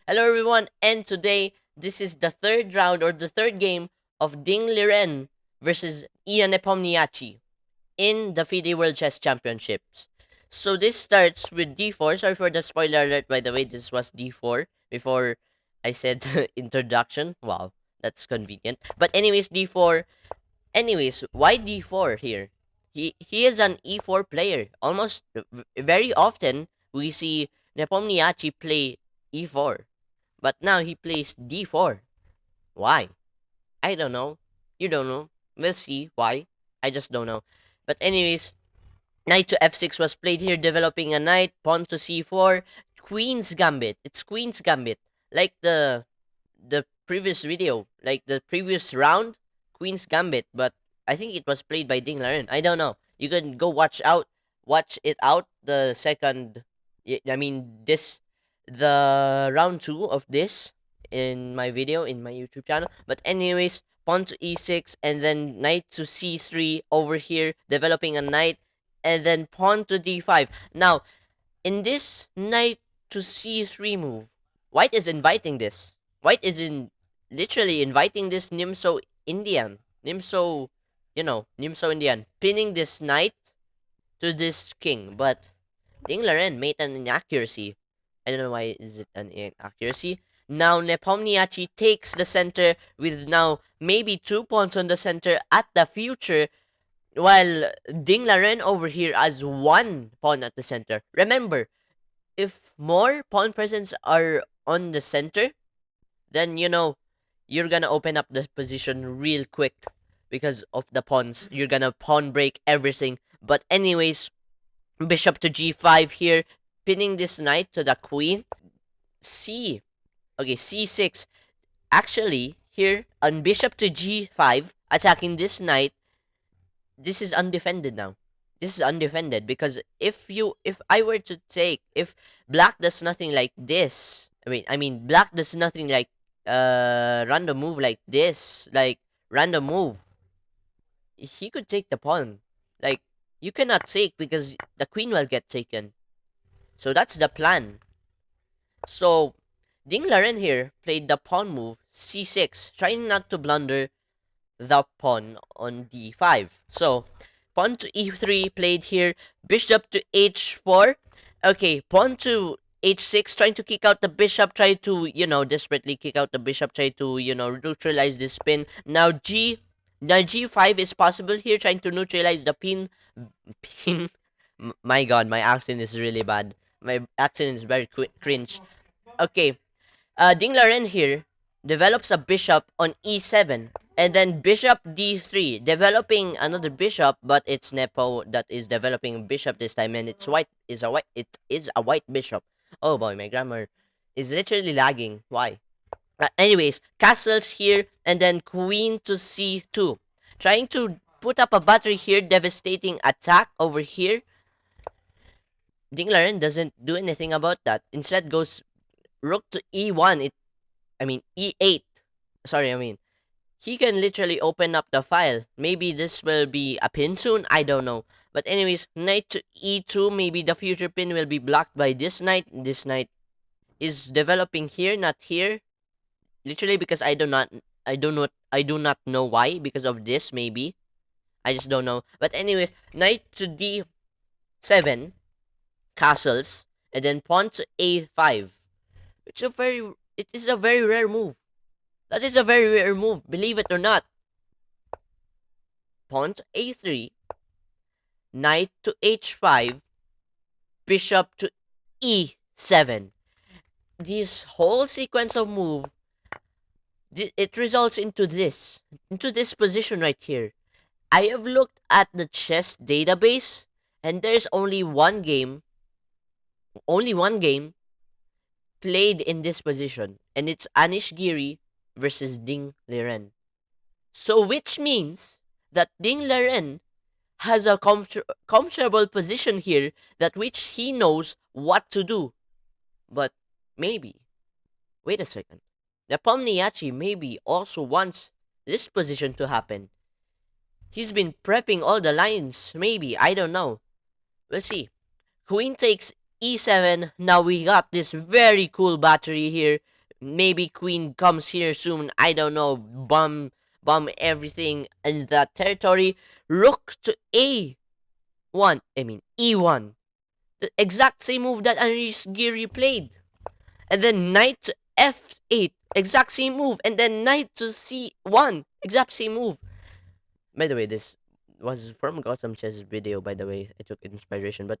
Hello everyone, and today this is the third round or the third game of Ding Liren versus Ian Nepomniachtchi in the FIDE World Chess Championships. So this starts with d4. Sorry for the spoiler alert, by the way, this was d4 before I said introduction. Wow, that's convenient. But anyways, d4. Anyways, why d4 here? He is an e4 player. Almost very often we see Nepomniachtchi play e4. But now he plays d4. Why? I don't know. You don't know. We'll see why. I just don't know. But anyways, knight to f6 was played here, developing a knight, pawn to c4, queen's gambit. It's queen's gambit. Like the previous video, like the previous round, queen's gambit, but I think it was played by Ding Laren. I don't know. You can go watch it out the second I mean this the round 2 of this in my video in my YouTube channel. But anyways, pawn to e6 and then knight to c3 over here, developing a knight, and then pawn to d5. Now, in this knight to c3 move, white is inviting this. White is literally inviting this Nimso Indian. Nimso Indian, pinning this knight to this king. But Ding Laren made an inaccuracy. I don't know why is it an inaccuracy. Now Nepomniachtchi takes the center with now maybe 2 pawns on the center at the future, while Ding Laren over here has 1 pawn at the center. Remember, if more pawn presence are on the center, then you're gonna open up the position real quick because of the pawns. You're gonna pawn break everything. But anyways, bishop to g5 here, pinning this knight to the queen. C6. Actually, here on bishop to g5, attacking this knight, this is undefended now. This is undefended because if I were to take, if black does nothing like this, black does nothing like random move like this, like random move, he could take the pawn. Like, you cannot take because the queen will get taken. So that's the plan. So Ding Laren here played the pawn move c6, trying not to blunder the pawn on d5. So pawn to e3 played here, bishop to h4. Okay, pawn to h6, trying to kick out the bishop, try to, desperately kick out the bishop, try to, neutralize this pin. Now g5 is possible here, trying to neutralize the pin. My god, my accent is really bad. My accent is very cringe. Okay, Ding Laren here develops a bishop on e7, and then bishop d3, developing another bishop, but it's Nepo that is developing a bishop this time, and it is a white bishop. Oh boy, my grammar is literally lagging. Why? Anyways, castles here, and then queen to c2, trying to put up a battery here, devastating attack over here. Ding Laren doesn't do anything about that. Instead, goes rook to e1. E8. Sorry, he can literally open up the file. Maybe this will be a pin soon. I don't know. But anyways, knight to e2. Maybe the future pin will be blocked by this knight. This knight is developing here, not here. Literally because I do not know why. Because of this, maybe. I just don't know. But anyways, knight to d7, castles, and then pawn to a5. It is a very rare move. That is a very rare move, believe it or not. Pawn to a3, knight to h5, bishop to e7. This whole sequence of move, it results into this position right here. I have looked at the chess database, and there's only one game played in this position, and it's Anish Giri versus Ding Liren. So which means that Ding Liren has a comfortable position here, that which he knows what to do. But maybe, wait a second, Nepomniachtchi maybe also wants this position to happen. He's been prepping all the lines, maybe, I don't know. We'll see. Queen takes e7. Now we got this very cool battery here. Maybe queen comes here soon. I don't know. Bomb everything in that territory. Rook to A1. I mean E1. The exact same move that Anri's Giri played. And then knight to F8. Exact same move. And then knight to C1. Exact same move. By the way, this was from Gotham Chess video, by the way. I took inspiration, but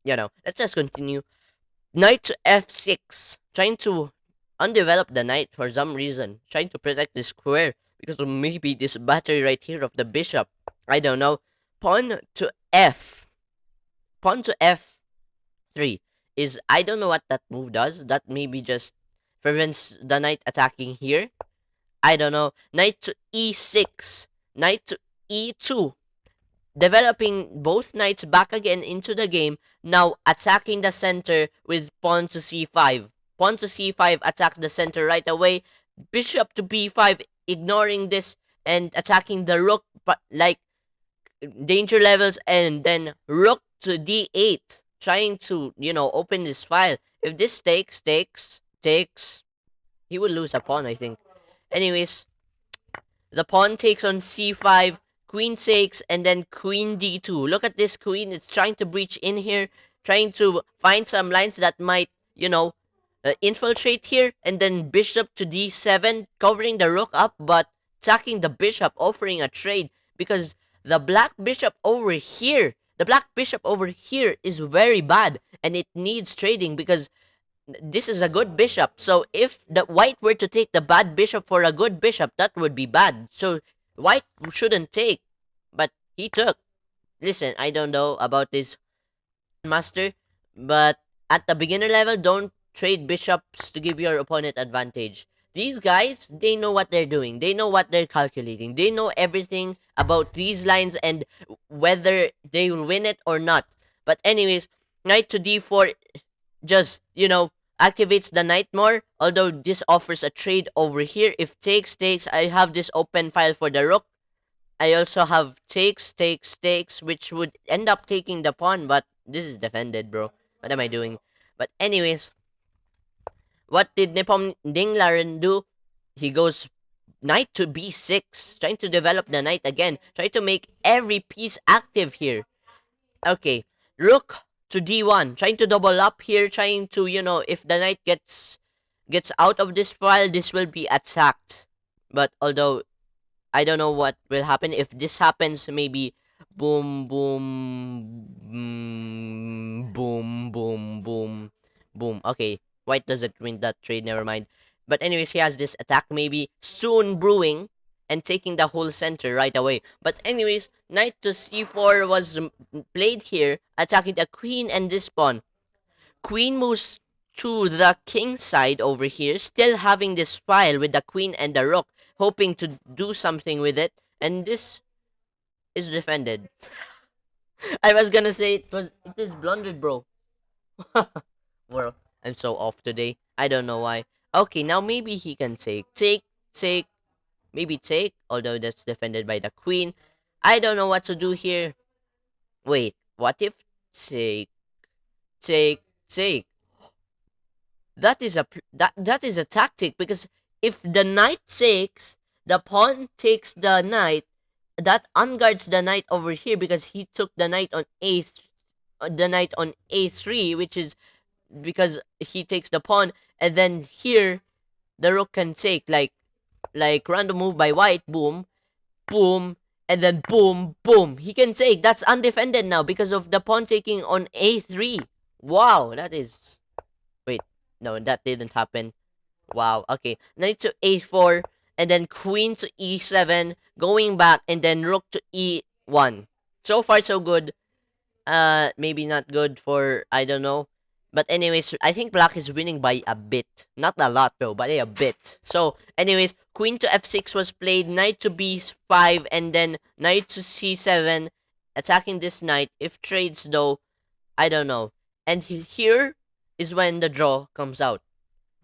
let's just continue. Knight to F6. Trying to undevelop the knight for some reason. Trying to protect the square because of maybe this battery right here of the bishop. I don't know. Pawn to F. Pawn to F3 is, I don't know what that move does. That maybe just prevents the knight attacking here. I don't know. Knight to E6. Knight to E2. Developing both knights back again into the game. Now attacking the center with pawn to C5. Pawn to C5 attacks the center right away. Bishop to B5, ignoring this and attacking the rook, but like danger levels, and then rook to D8, trying to, open this file. If this takes, he will lose a pawn, I think. Anyways, the pawn takes on C5, queen takes, and then queen D2. Look at this queen. It's trying to breach in here, trying to find some lines that might, infiltrate here. And then bishop to D7, covering the rook up, but attacking the bishop, offering a trade. Because the black bishop over here is very bad. And it needs trading because this is a good bishop. So if the white were to take the bad bishop for a good bishop, that would be bad. So white shouldn't take, but he took. Listen, I don't know about this master, but at the beginner level, don't trade bishops to give your opponent advantage. These guys, they know what they're doing. They know what they're calculating. They know everything about these lines and whether they will win it or not. But anyways, knight to D4 just, activates the knight more. Although this offers a trade over here. If takes, I have this open file for the rook. I also have takes, which would end up taking the pawn, but this is defended, bro. What am I doing? But anyways, what did Nepomniachtchi do? He goes knight to B6, trying to develop the knight again, trying to make every piece active here. Okay, rook to D1, trying to double up here, trying to, if the knight gets out of this file, this will be attacked. But although I don't know what will happen if this happens, maybe boom, boom, boom, boom, boom, boom. Okay, white doesn't win that trade, never mind. But anyways, he has this attack maybe soon brewing and taking the whole center right away. But anyways, knight to C4 was played here, attacking the queen and this pawn. Queen moves to the king side over here, still having this file with the queen and the rook, hoping to do something with it, and this is defended. I was gonna say it is blundered, bro. Well, I'm so off today. I don't know why. Okay, now maybe he can take, maybe take, although that's defended by the queen. I don't know what to do here. Wait, what if take? That is a tactic, because if the knight takes, the pawn takes the knight, that unguards the knight over here because he took the knight on A3, which is because he takes the pawn, and then here the rook can take like random move by white, boom, boom, and then boom, boom. He can take. That's undefended now because of the pawn taking on A3. Wow, that is. Wait, no, that didn't happen. Wow, okay. Knight to A4, and then queen to E7, going back, and then rook to E1. So far, so good. Maybe not good for, I don't know. But anyways, I think black is winning by a bit. Not a lot though, but a bit. So, anyways, queen to F6 was played, knight to B5, and then knight to C7, attacking this knight. If trades though, I don't know. And here is when the draw comes out.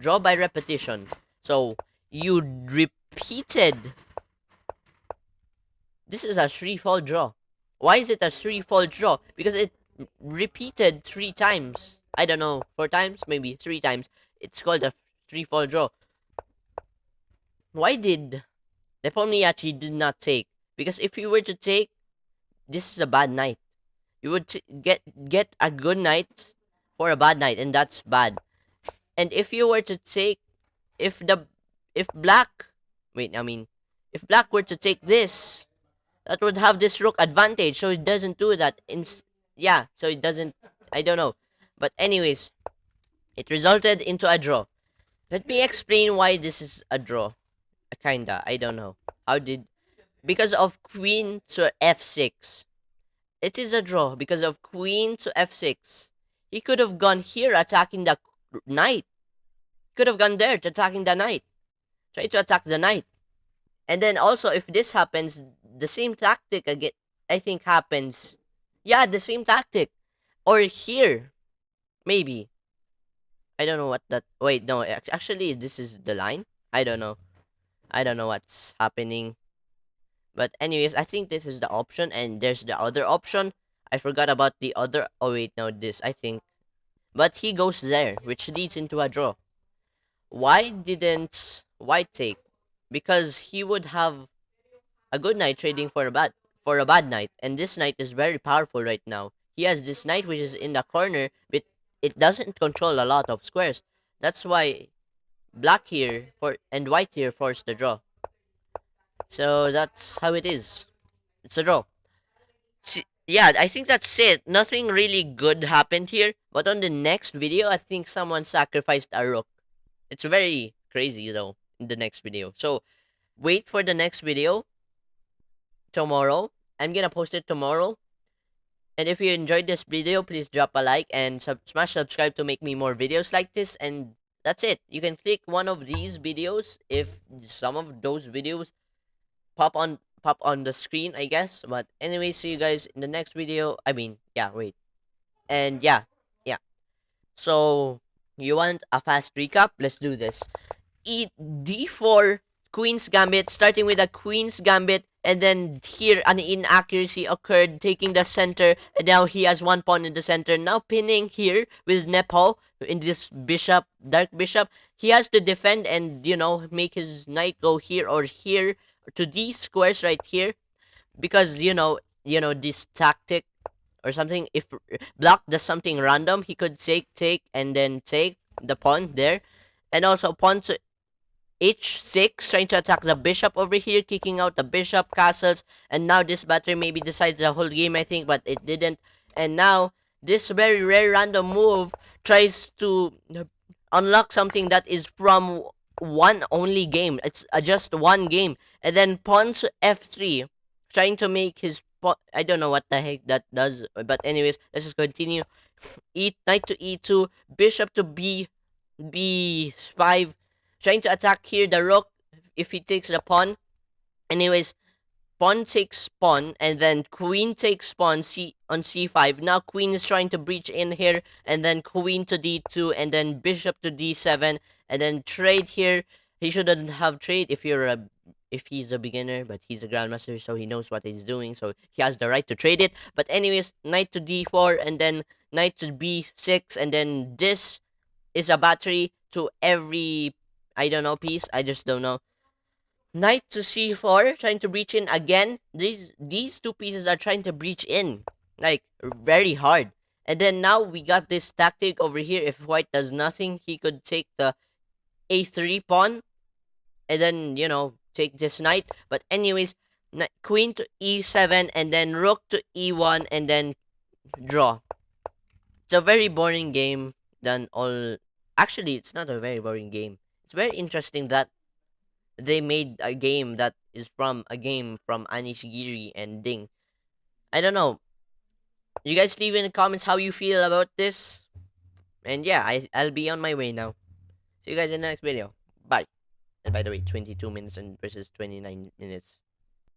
Draw by repetition. So, you repeated. This is a 3-fall draw. Why is it a 3-fall draw? Because it repeated 3 times. I don't know, 4 times? Maybe 3 times. It's called a 3-fall draw. why did Nepomniachtchi did not take? Because if you were to take, this is a bad knight. You would get a good knight for a bad knight, and that's bad. And if you were to take, if the if black, wait, I mean, if black were to take this, that would have this rook advantage. So it doesn't do that. Yeah, so it doesn't. I don't know, but anyways, it resulted into a draw. Let me explain why this is a draw. Kinda, I don't know. How did because of queen to f6. It is a draw because of queen to f6. He could have gone here attacking the knight. Could have gone there to attacking the knight. Try to attack the knight. And then also if this happens, the same tactic again I think happens. Yeah, the same tactic. Or here, maybe. I don't know what that wait, no, actually this is the line. I don't know. I don't know what's happening. But anyways, I think this is the option and there's the other option. I forgot about the other. Oh wait, no, this I think. But he goes there, which leads into a draw. Why didn't White take? Because he would have a good knight trading for a bad knight, and this knight is very powerful right now. He has this knight which is in the corner, but it doesn't control a lot of squares. That's why black here for and white here forced the draw. So that's how it is. It's a draw. Yeah, I think that's it. Nothing really good happened here. But on the next video, I think someone sacrificed a rook. It's very crazy though in the next video. So wait for the next video tomorrow. I'm gonna post it tomorrow. And if you enjoyed this video, please drop a like and smash subscribe to make me more videos like this. And that's it. You can click one of these videos if some of those videos pop on the screen, I guess. But anyway, see you guys in the next video. I mean, yeah, wait. And yeah. So you want a fast recap? Let's do this. D4 Queen's Gambit, starting with a Queen's Gambit, and then here an inaccuracy occurred, taking the center, and now he has one pawn in the center. Now pinning here with Nepo in this bishop, dark bishop. He has to defend and, make his knight go here or here to these squares right here because, this tactic or something. If black does something random, he could take, and then take the pawn there. And also pawn to h6, trying to attack the bishop over here, kicking out the bishop castles. And now this battery maybe decides the whole game, I think, but it didn't. And now this very rare random move tries to unlock something that is from one only game. It's just one game. And then pawn to f3, trying to make his I don't know what the heck that does, but anyways, let's just continue. Knight to e2, bishop to b5, trying to attack here the rook if he takes the pawn. Anyways, pawn takes pawn, and then queen takes pawn on c5. Now queen is trying to breach in here, and then queen to d2, and then bishop to d7, and then trade here. He shouldn't have trade if he's a beginner, but he's a grandmaster, so he knows what he's doing, so he has the right to trade it. But anyways, knight to d4, and then knight to b6, and then this is a battery to every, I don't know, piece. I just don't know. Knight to c4, trying to breach in again. These two pieces are trying to breach in, like, very hard. And then now we got this tactic over here. If white does nothing, he could take the a3 pawn, and then, take this knight. But anyways, queen to e7, and then rook to e1, and then draw. It's a very boring game than all. Actually, it's not a very boring game. It's very interesting that they made a game that is from a game from Anishigiri and Ding. I don't know. You guys leave in the comments how you feel about this. And yeah, I'll be on my way now. See you guys in the next video. Bye. And by the way, 22 minutes and versus 29 minutes.